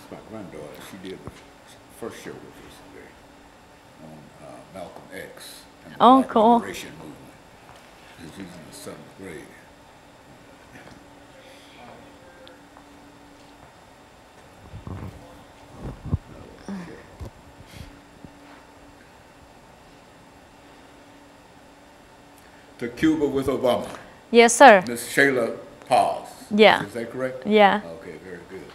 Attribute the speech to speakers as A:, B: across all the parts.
A: my granddaughter. She did the first show with us today on Malcolm X and the
B: Oh,
A: Black
B: cool.
A: Liberation Movement. She's in the 7th grade. To Cuba with Obama.
B: Yes, sir.
A: Miss Shayla Paz.
B: Yeah.
A: Is that correct?
B: Yeah.
A: Okay, very good.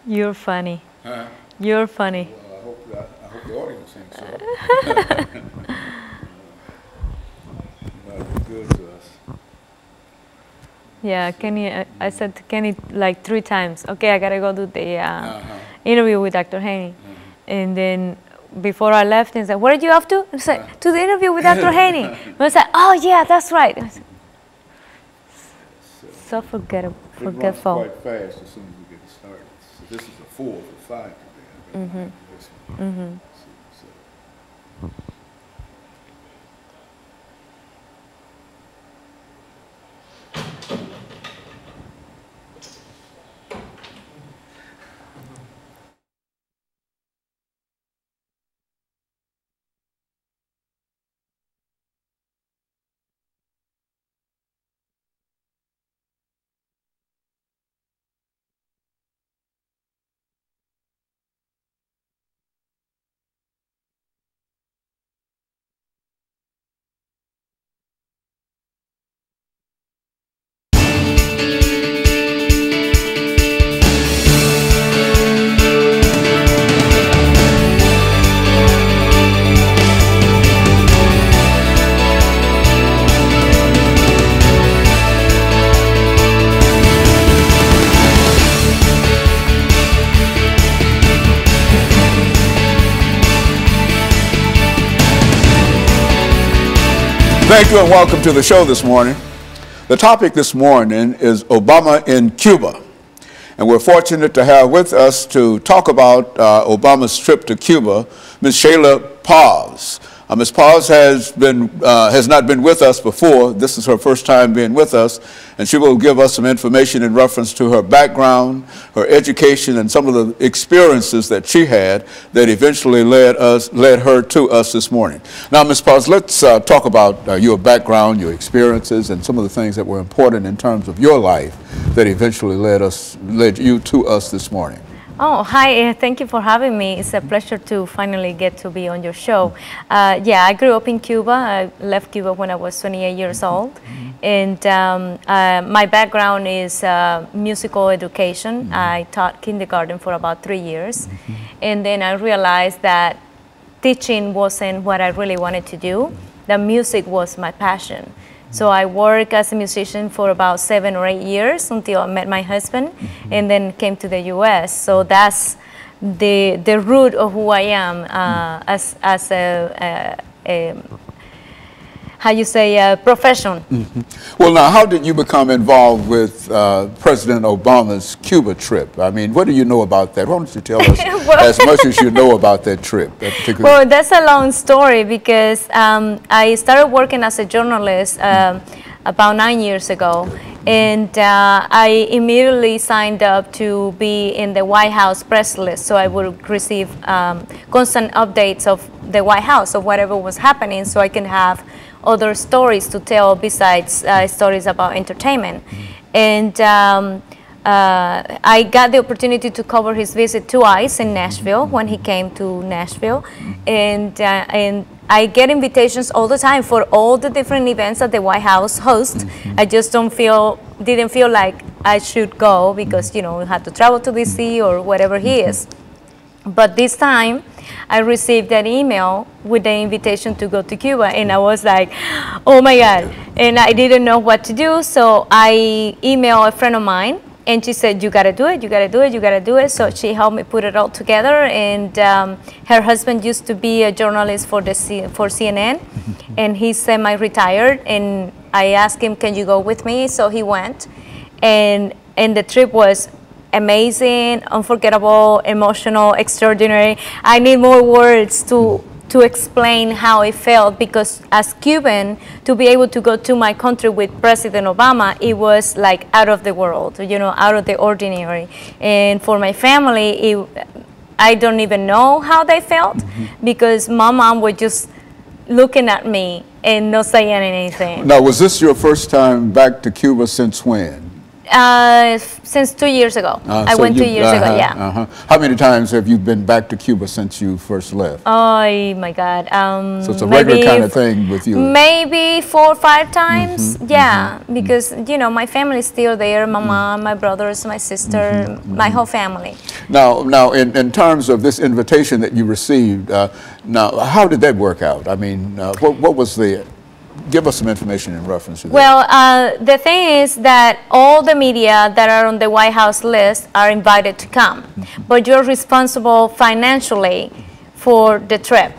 B: You're funny.
A: Huh?
B: You're funny.
A: Well, I hope the audience thinks so. Good to us.
B: Yeah, Kenny, I said to Kenny like 3 times, okay, I gotta go do the interview with Dr. Haney. And then before I left, he said, what did you have to? I said, to the interview with Dr. Haney. I was like, oh yeah, that's right. I said, so forgetful.
A: It runs quite fast as soon as we get started. So this is a 4 for 5 today. This one. So. Thank you and welcome to the show this morning. The topic this morning is Obama in Cuba. And we're fortunate to have with us to talk about Obama's trip to Cuba, Ms. Shayla Paz. Ms. Paz has not been with us before. This is her first time being with us, and she will give us some information in reference to her background, her education, and some of the experiences that she had that eventually led her to us this morning. Now, Ms. Paz, let's talk about your background, your experiences, and some of the things that were important in terms of your life that eventually led you to us this morning.
B: Oh, hi, thank you for having me. It's a pleasure to finally get to be on your show. Yeah, I grew up in Cuba. I left Cuba when I was 28 years old. And my background is musical education. I taught kindergarten for about 3 years. And then I realized that teaching wasn't what I really wanted to do. The music was my passion. So I worked as a musician for about 7 or 8 years until I met my husband, and then came to the U.S. So that's the root of who I am as a how you say, profession.
A: Well, now, how did you become involved with President Obama's Cuba trip? I mean, what do you know about that? Why don't you tell us as much as you know about that trip?
B: Well, that's a long story because I started working as a journalist about 9 years ago. And I immediately signed up to be in the White House press list, so I would receive constant updates of the White House, of whatever was happening, so I can have other stories to tell besides stories about entertainment. And I got the opportunity to cover his visit twice in Nashville when he came to Nashville, and I get invitations all the time for all the different events that the White House hosts. I just didn't feel like I should go because, you know, we had to travel to DC or whatever he is. But this time, I received an email with the invitation to go to Cuba, and I was like, oh my God. And I didn't know what to do, so I emailed a friend of mine, and she said, you gotta do it, you gotta do it, you gotta do it. So she helped me put it all together, and her husband used to be a journalist for CNN, and he's semi-retired, and I asked him, can you go with me? So he went, and the trip was amazing, unforgettable, emotional, extraordinary. I need more words to to explain how I felt, because as Cuban, to be able to go to my country with President Obama, it was like out of the world, you know, out of the ordinary. And for my family, I don't even know how they felt, because my mom was just looking at me and not saying anything.
A: Now, was this your first time back to Cuba since when?
B: Since 2 years ago. I went 2 years ago, yeah.
A: How many times have you been back to Cuba since you first left?
B: Oh my God.
A: So it's a regular kind of thing with you?
B: Maybe 4 or 5 times, yeah. Because, you know, my family is still there. My mom, my brothers, my sister, my whole family.
A: Now, in terms of this invitation that you received, now, how did that work out? I mean, what was the... Give us some information in reference to that.
B: Well, the thing is that all the media that are on the White House list are invited to come, but you're responsible financially for the trip.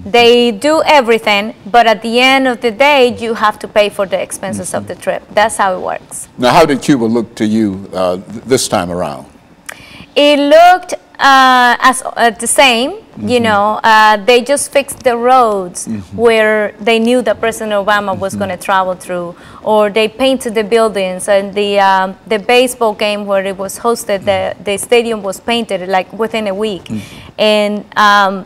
B: They do everything, but at the end of the day, you have to pay for the expenses of the trip. That's how it works.
A: Now, how did Cuba look to you this time around?
B: It looked as the same, you know. They just fixed the roads where they knew that President Obama was going to travel through, or they painted the buildings, and the baseball game where it was hosted, the stadium was painted like within a week. And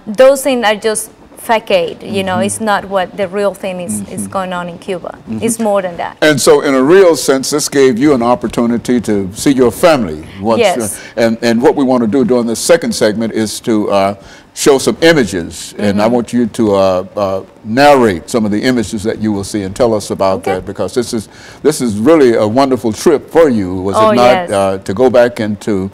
B: those things are just facade, you know. It's not what the real thing is going on in Cuba. It's more than that.
A: And so in a real sense, this gave you an opportunity to see your family. Once,
B: yes.
A: And what we want to do during the second segment is to show some images, and I want you to narrate some of the images that you will see and tell us about that, because this is really a wonderful trip for you, was it not?
B: Yes.
A: To go back and to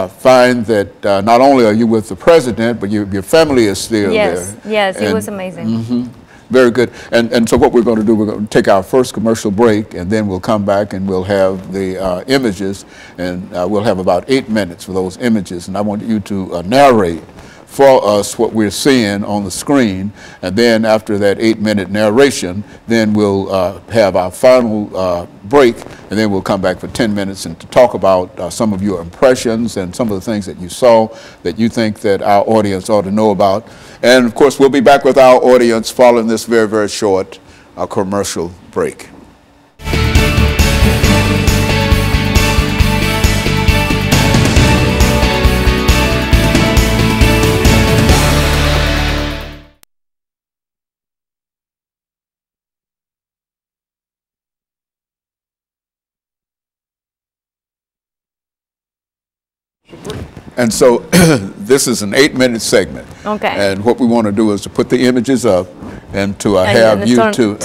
A: find that not only are you with the president, but your family is still there.
B: Yes, it was amazing.
A: Very good. And so what we're going to do, we're going to take our first commercial break, and then we'll come back and we'll have the images, and we'll have about 8 minutes for those images. And I want you to narrate for us what we're seeing on the screen, and then after that 8-minute narration, then we'll have our final break, and then we'll come back for 10 minutes and to talk about some of your impressions and some of the things that you saw that you think that our audience ought to know about. And of course, we'll be back with our audience following this very, very short commercial break. And so this is an 8-minute segment.
B: Okay.
A: And what we want to do is to put the images up and to have you to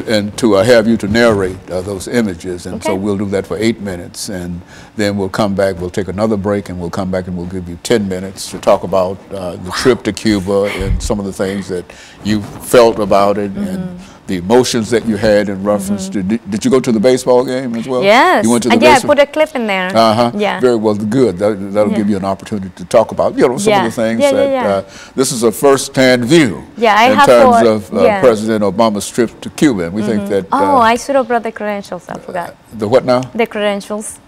A: and to have you to narrate those images. And so we'll do that for 8 minutes, and then we'll come back. We'll take another break, and we'll come back and we'll give you 10 minutes to talk about the trip to Cuba and some of the things that you felt about it and the emotions that you had in reference to. Did you go to the baseball game as well?
B: Yes.
A: You went to the
B: I put a clip in there. Yeah.
A: Very well. Good. That'll give you an opportunity to talk about, you know, some of the things that this is a first-hand view in terms of President Obama's trip to Cuba. And we think that.
B: I should have brought the credentials. I forgot.
A: The what now?
B: The credentials.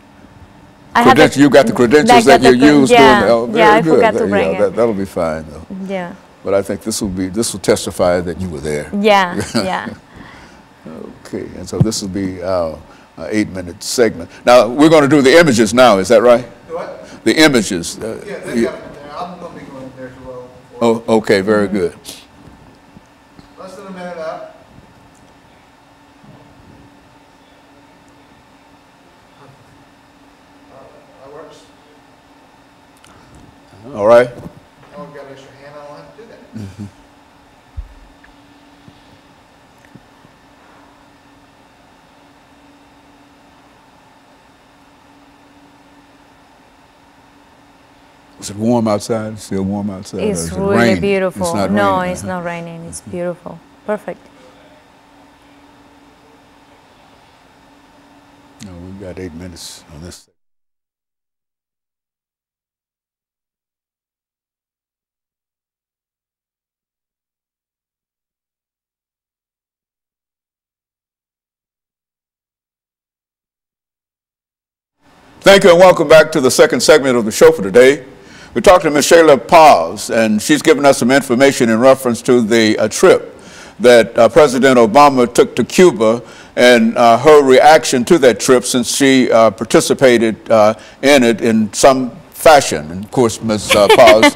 A: You got the credentials that you used during the,
B: I forgot to bring it.
A: That'll be fine though.
B: Yeah.
A: But I think this will testify that you were there.
B: Yeah, yeah.
A: Okay, and so this will be our 8-minute segment. Now we're going to do the images now. Is that right?
C: What?
A: The images.
C: Yeah, they got it there. I'm going to be going there as well.
A: Oh, okay, very good.
C: Less than a minute out. That works.
A: All right.
C: Oh, we've got an extra hand. I don't have to do that.
A: Is it warm outside? It's still warm outside?
B: It's really beautiful.
A: It's not
B: no,
A: raining.
B: it's not raining. It's beautiful. Perfect.
A: No, we've got 8 minutes on this. Thank you and welcome back to the second segment of the show for today. We talked to Ms. SPaz, and she's given us some information in reference to the trip that President Obama took to Cuba and her reaction to that trip, since she participated in it in some fashion. And of course, Ms. Paz,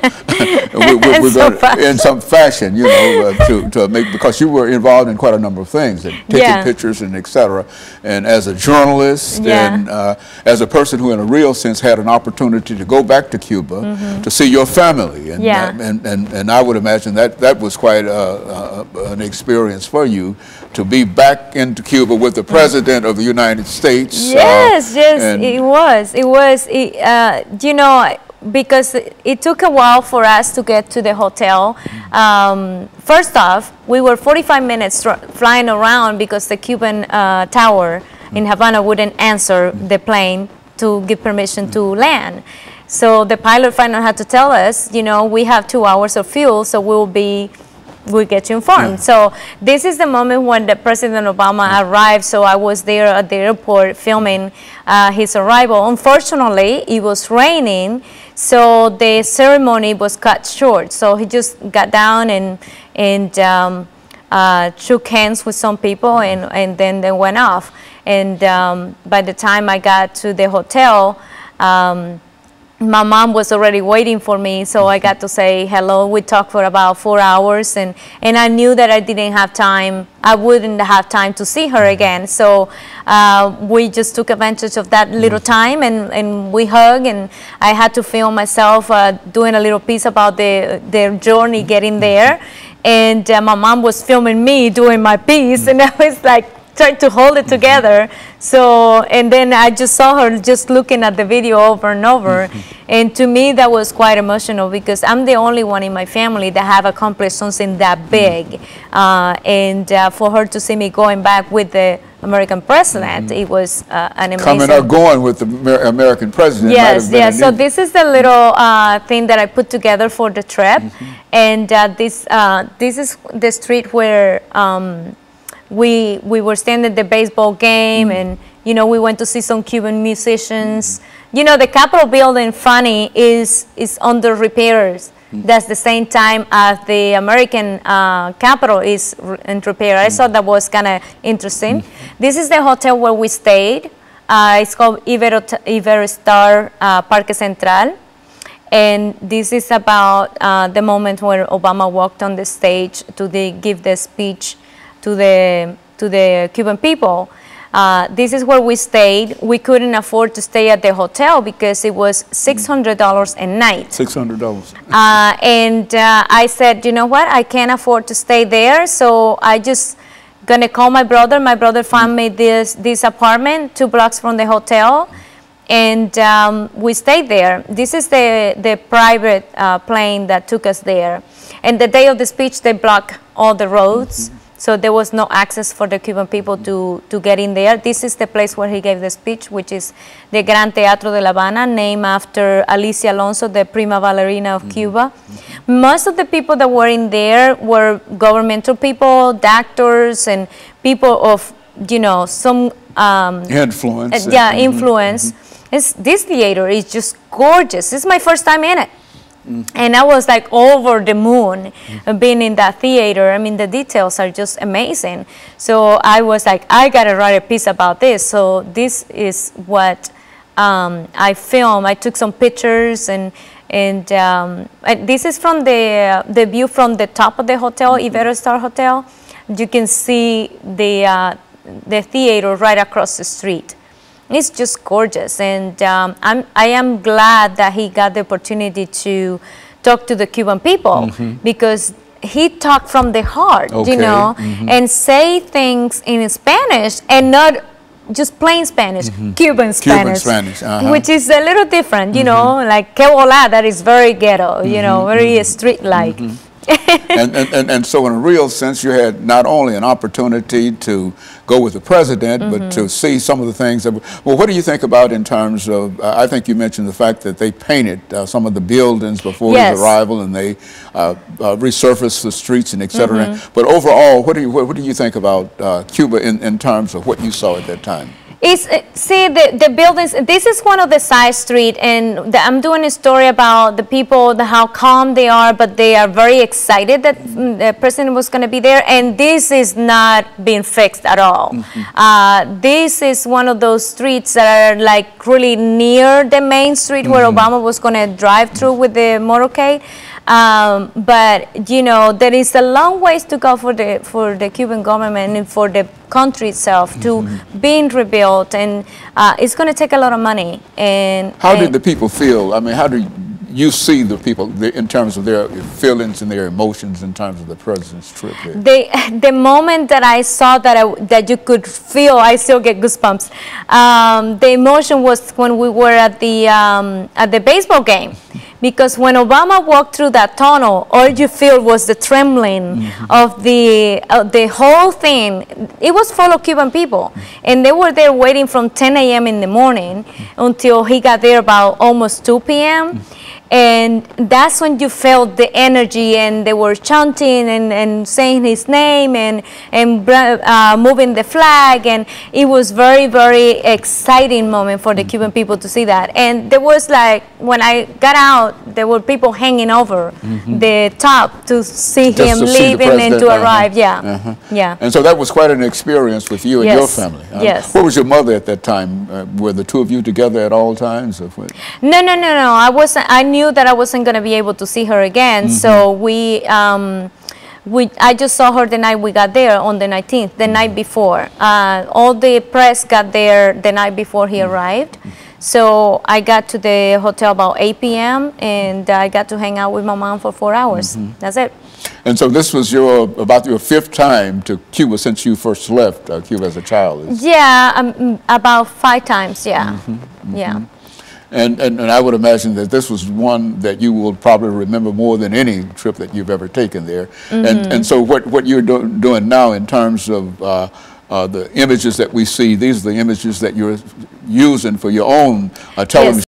A: we're going to, in some fashion, you know, to make, because you were involved in quite a number of things, and taking pictures and et cetera. And as a journalist and as a person who in a real sense had an opportunity to go back to Cuba to see your family. And, and I would imagine that that was quite an experience for you, to be back into Cuba with the President of the United States.
B: Yes, it was. It was, you know, because it took a while for us to get to the hotel. First off, we were 45 minutes flying around because the Cuban tower in Havana wouldn't answer the plane to give permission to land. So the pilot finally had to tell us, you know, we have 2 hours of fuel, so we'll get you informed. So this is the moment when the President Obama arrived. So I was there at the airport filming his arrival. Unfortunately, it was raining, so the ceremony was cut short. So he just got down and shook hands with some people, and then they went off. And by the time I got to the hotel, my mom was already waiting for me, so I got to say hello. We talked for about 4 hours, and I knew that I didn't have time. I wouldn't have time to see her again. So we just took advantage of that little time, and we hugged, and I had to film myself doing a little piece about their journey getting there. And my mom was filming me doing my piece, and I was like, trying to hold it together. So, and then I just saw her just looking at the video over and over. And to me, that was quite emotional, because I'm the only one in my family that have accomplished something that big. And for her to see me going back with the American president, it was an amazing...
A: Coming or going with the American president.
B: Yes, yes. So this is the little thing that I put together for the trip. And this is the street where we were standing at the baseball game, and you know, we went to see some Cuban musicians. You know, the Capitol building, funny, is under repairs. That's the same time as the American Capitol is in repair. I thought that was kind of interesting. This is the hotel where we stayed. It's called Iberostar Parque Central. And this is about the moment where Obama walked on the stage to give the speech to the Cuban people. This is where we stayed. We couldn't afford to stay at the hotel because it was $600 a night.
A: $600.
B: And I said, you know what? I can't afford to stay there, so I just gonna call my brother. My brother found me this apartment 2 blocks from the hotel, and we stayed there. This is the private plane that took us there. And the day of the speech, they blocked all the roads. So there was no access for the Cuban people to get in there. This is the place where he gave the speech, which is the Gran Teatro de La Habana, named after Alicia Alonso, the prima ballerina of Cuba. Most of the people that were in there were governmental people, doctors, and people of, you know, some...
A: influence.
B: Yeah, influence. This theater is just gorgeous. This is my first time in it. And I was like over the moon being in that theater. I mean, the details are just amazing. So I was like, I gotta write a piece about this. So this is what I filmed. I took some pictures, and this is from the view from the top of the hotel, Iberostar Hotel. You can see the theater right across the street. It's just gorgeous, and I am glad that he got the opportunity to talk to the Cuban people, because he talked from the heart, you know, and say things in Spanish and not just plain Spanish, Cuban Spanish, which is a little different, you know, like que volá, that is very ghetto, you know, very street-like.
A: And so in a real sense, you had not only an opportunity to go with the president, but to see some of the things that, well, what do you think about in terms of, I think you mentioned the fact that they painted some of the buildings before his arrival, and they resurfaced the streets and et cetera. But overall, what do you think about Cuba in terms of what you saw at that time?
B: It's, see, the buildings, this is one of the side street, and I'm doing a story about the people, how calm they are, but they are very excited that the president was going to be there, and this is not being fixed at all. This is one of those streets that are like really near the main street where Obama was going to drive through with the motorcade. But you know, there is a long ways to go for the Cuban government and for the country itself to being rebuilt, and it's going to take a lot of money. And
A: how did the people feel? I mean, how do you see the people in terms of their feelings and their emotions in terms of the president's trip there?
B: The moment that I saw that you could feel, I still get goosebumps. The emotion was when we were at the baseball game. Because when Obama walked through that tunnel, all you feel was the trembling of the whole thing. It was full of Cuban people, and they were there waiting from 10 a.m. in the morning until he got there about almost 2 p.m. And that's when you felt the energy, and they were chanting and saying his name and moving the flag, and it was very, very exciting moment for the Cuban people to see that. And there was like, when I got out, there were people hanging over the top to see him leaving and to arrive. Yeah, yeah.
A: And so that was quite an experience with you and your family.
B: Yes.
A: Where was your mother at that time? Were the two of you together at all times? Or what?
B: No. I wasn't. I knew that I wasn't going to be able to see her again, so I just saw her the night we got there on the 19th, the night before. All the press got there the night before he arrived. So I got to the hotel about 8 p.m. and I got to hang out with my mom for 4 hours. That's it.
A: And so this was about your 5th time to Cuba since you first left Cuba as a child.
B: Yeah, about 5 times, yeah. Yeah.
A: And I would imagine that this was one that you will probably remember more than any trip that you've ever taken there. And so what you're doing now in terms of the images that we see, these are the images that you're using for your own television.